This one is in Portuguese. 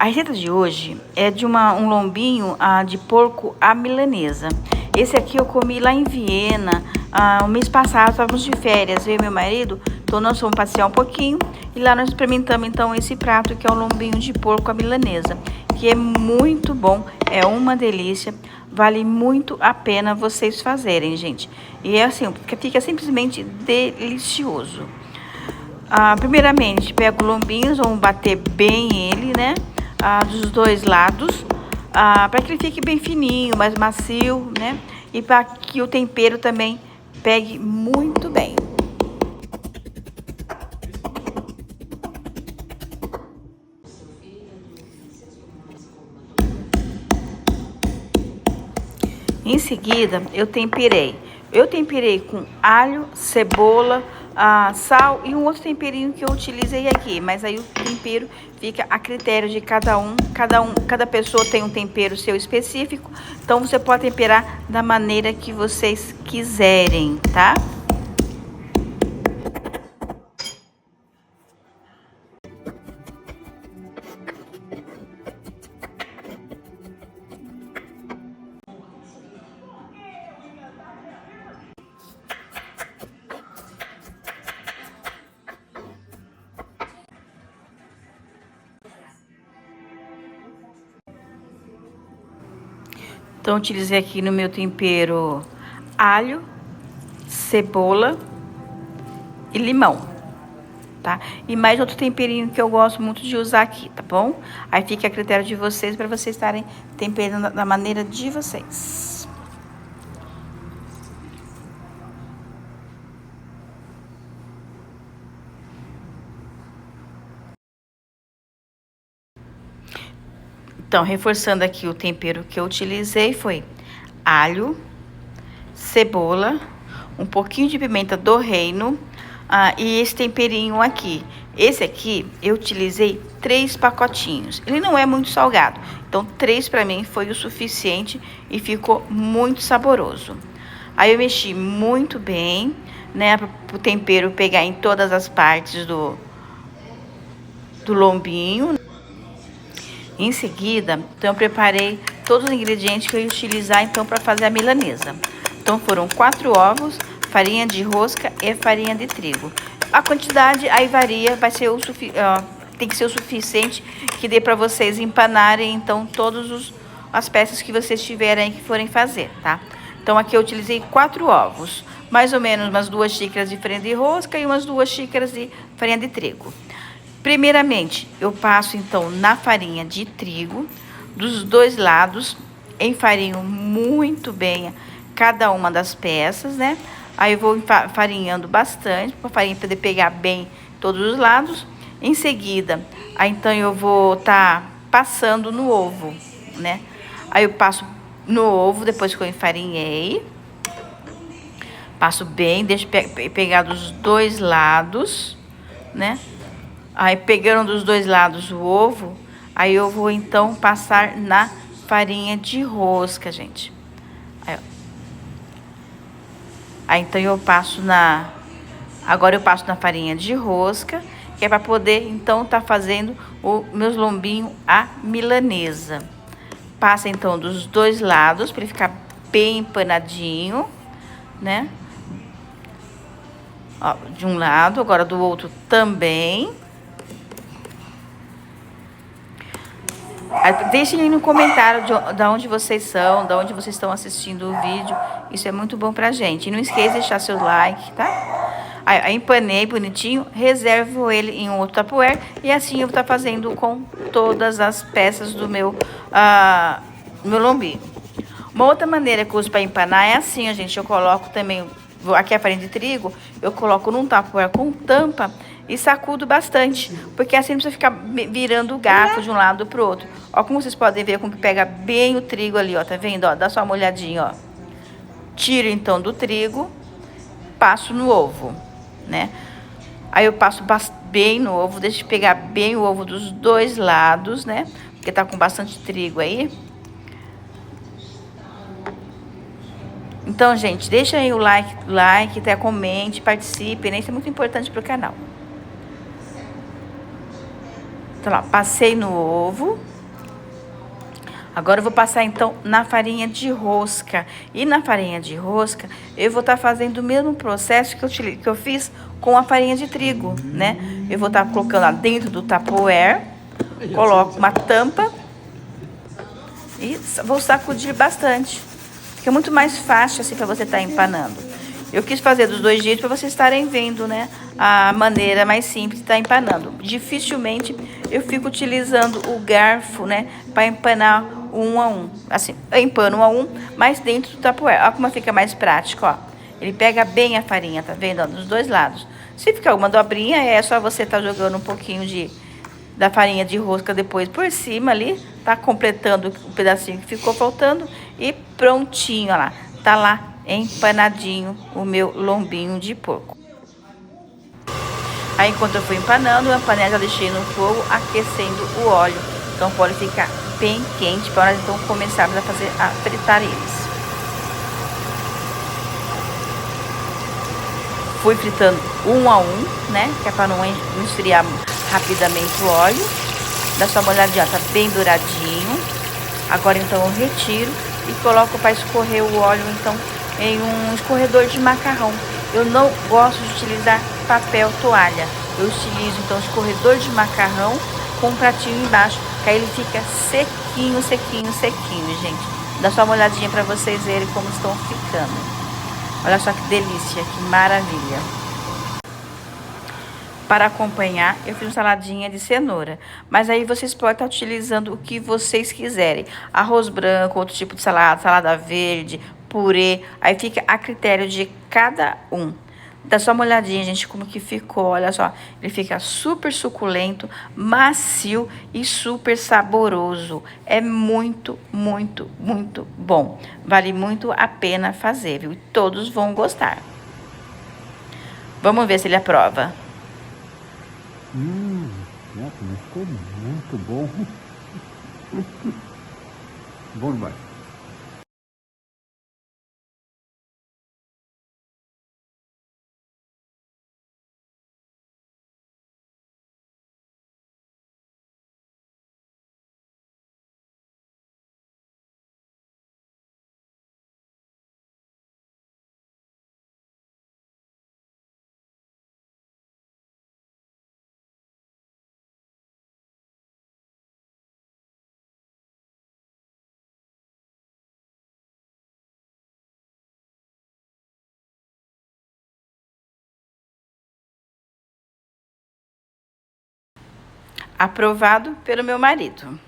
A receita de hoje é de um lombinho de porco à milanesa. Esse aqui eu comi lá em Viena, o mês passado, estávamos de férias, eu e meu marido, então nós fomos passear um pouquinho e lá nós experimentamos então esse prato que é o lombinho de porco à milanesa, que é muito bom, é uma delícia, vale muito a pena vocês fazerem, gente. E é assim, fica simplesmente delicioso. Primeiramente, pego o lombinho, vamos bater bem ele, né? Dos dois lados, para que ele fique bem fininho, mais macio, né? E para que o tempero também pegue muito bem. Em seguida, eu temperei. Eu temperei com alho, cebola, sal e um outro temperinho que eu utilizei aqui. Mas aí o tempero fica a critério de cada um. Cada pessoa tem um tempero seu específico. Então, você pode temperar da maneira que vocês quiserem, tá? Então, utilizei aqui no meu tempero alho, cebola e limão, tá? E mais outro temperinho que eu gosto muito de usar aqui, tá bom? Aí fica a critério de vocês, para vocês estarem temperando da maneira de vocês. Então, reforçando aqui o tempero que eu utilizei foi alho, cebola, um pouquinho de pimenta do reino e esse temperinho aqui. Esse aqui eu utilizei 3 pacotinhos. Ele não é muito salgado, então 3 para mim foi o suficiente e ficou muito saboroso. Aí eu mexi muito bem, né, para o tempero pegar em todas as partes do lombinho. Em seguida, então eu preparei todos os ingredientes que eu ia utilizar então para fazer a milanesa. Então foram 4 ovos, farinha de rosca e farinha de trigo. A quantidade aí varia, vai ser tem que ser o suficiente que dê para vocês empanarem então todas as peças que vocês tiverem que forem fazer, tá? Então aqui eu utilizei 4 ovos, mais ou menos umas 2 xícaras de farinha de rosca e umas 2 xícaras de farinha de trigo. Primeiramente, eu passo então na farinha de trigo, dos dois lados, enfarinho muito bem cada uma das peças, né? Aí eu vou farinhando bastante, para a farinha poder pegar bem todos os lados. Em seguida, aí então eu vou passando no ovo, né? Aí eu passo no ovo, depois que eu enfarinhei. Passo bem, deixo pegar dos dois lados, né? Aí, pegando dos dois lados o ovo, aí eu vou, então, passar na farinha de rosca, gente. Aí então, eu passo agora eu passo na farinha de rosca, que é para poder, então, fazendo o meus lombinhos à milanesa. Passa, então, dos dois lados, para ele ficar bem empanadinho, né? Ó, de um lado, agora do outro também. Deixem aí no comentário de onde vocês são, de onde vocês estão assistindo o vídeo. Isso é muito bom pra gente. E não esqueça de deixar seu like, tá? Aí empanei bonitinho, reservo ele em um outro tupperware. E assim eu vou estar fazendo com todas as peças do meu lombinho. Uma outra maneira que eu uso para empanar é assim, gente. Eu coloco também, aqui a farinha de trigo, eu coloco num tupperware com tampa e sacudo bastante, porque assim não precisa ficar virando o garfo de um lado pro outro. Ó, como vocês podem ver, como que pega bem o trigo ali, ó, tá vendo? Ó, dá só uma olhadinha, ó. Tiro então do trigo, passo no ovo, né? Aí eu passo bem no ovo, deixo pegar bem o ovo dos dois lados, né? Porque tá com bastante trigo aí. Então, gente, deixa aí o like, até comente, participe, né? Isso é muito importante pro canal. Então, lá, passei no ovo, Agora eu vou passar então na farinha de rosca. E na farinha de rosca eu vou estar fazendo o mesmo processo que eu fiz com a farinha de trigo, né? Eu vou estar colocando lá dentro do Tupperware, coloco uma tampa e vou sacudir bastante. Fica muito mais fácil assim para você estar empanando. Eu quis fazer dos dois jeitos para vocês estarem vendo, né? A maneira mais simples de estar empanando. Dificilmente eu fico utilizando o garfo, né? Para empanar um a um. Assim, eu empano um a um, mas dentro do Tupperware. Olha como fica mais prático, ó. Ele pega bem a farinha, tá vendo? Ó, dos dois lados. Se ficar alguma dobrinha, é só você estar jogando um pouquinho da farinha de rosca depois por cima ali, tá completando o pedacinho que ficou faltando e prontinho, ó lá. Tá lá empanadinho o meu lombinho de porco. Aí enquanto eu fui empanando, a panela já deixei no fogo aquecendo o óleo. Então pode ficar bem quente para nós então começarmos a fritar eles. Fui fritando um a um, né? Que é para não esfriar rapidamente o óleo. Dá só uma olhadinha, tá bem douradinho. Agora então eu retiro e coloco para escorrer o óleo então em um escorredor de macarrão. Eu não gosto de utilizar papel toalha. Eu utilizo então escorredor de macarrão com um pratinho embaixo, que aí ele fica sequinho, sequinho, sequinho, gente. Dá só uma olhadinha para vocês verem como estão ficando. Olha só que delícia, que maravilha. Para acompanhar, eu fiz uma saladinha de cenoura. Mas aí vocês podem estar utilizando o que vocês quiserem. Arroz branco, outro tipo de salada, salada verde, purê. Aí fica a critério de cada um. Dá só uma olhadinha, gente, como que ficou. Olha só, ele fica super suculento, macio e super saboroso. É muito, muito, muito bom. Vale muito a pena fazer, viu? Todos vão gostar. Vamos ver se ele aprova. Nossa, mas ficou muito bom. Bom demais. Aprovado pelo meu marido.